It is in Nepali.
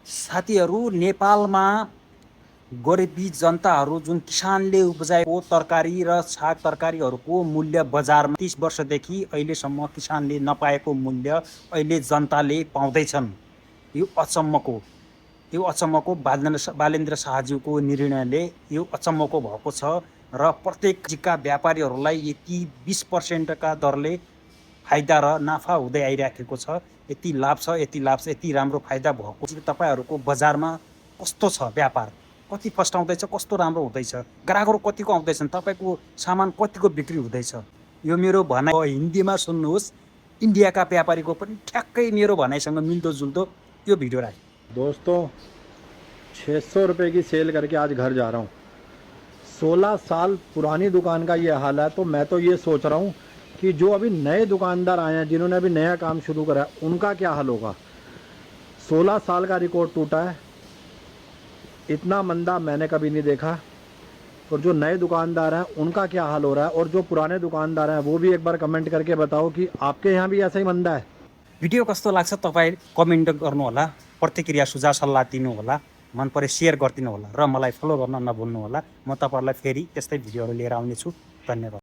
साथीहरू, नेपालमा गरिबी जनताहरू जुन किसानले उब्जाएको तरकारी र साग तरकारीहरूको मूल्य बजारमा 30 वर्षदेखि अहिलेसम्म किसानले नपाएको मूल्य अहिले जनताले पाउँदैछन्। यो अचम्मको बालेन्द्र शाहज्यूको निर्णयले यो अचम्मको भएको छ र प्रत्येक जिका व्यापारीहरूलाई यति 20% का दरले फाइदा र नाफा हुँदै आइराखेको छ। यति लाभ छ, यति राम्रो फाइदा भएको छ। तपाईहरूको बजारमा कस्तो छ व्यापार, कति फस्टाउँदैछ, कस्तो राम्रो हुँदैछ, ग्राहकहरू कतिको आउँदैछन्, तपाईँको सामान कतिको बिक्री हुँदैछ, यो मेरो भनाइ हिन्दीमा सुन्नुहोस्। इन्डियाका व्यापारीको पनि ठ्याक्कै मेरो भनाइसँग मिल्दोजुल्दो यो भिडियो राखेँ। दोस्तों 600 रुपये की सेल करके आज घर जा रहा हूँ। 16 साल पुरानी दुकान का ये हाल है, तो मैं तो ये सोच रहा हूँ कि जो अभी नए दुकानदार आए हैं, जिन्होंने अभी नया काम शुरू करा है, उनका क्या हाल होगा। 16 साल का रिकॉर्ड टूटा है, इतना मंदा मैंने कभी नहीं देखा। और जो नए दुकानदार हैं उनका क्या हाल हो रहा है, और जो पुराने दुकानदार हैं वो भी एक बार कमेंट करके बताओ कि आपके यहाँ भी ऐसा ही मंदा है। भिडियो कस्तो लाग्छ तपाईँ कमेन्ट गर्नुहोला, प्रतिक्रिया सुझाव सल्लाह दिनुहोला, मन परे सेयर गरिदिनु होला र मलाई फलो गर्न नभुल्नुहोला। म तपाईँहरूलाई फेरि त्यस्तै भिडियोहरू लिएर आउनेछु। धन्यवाद।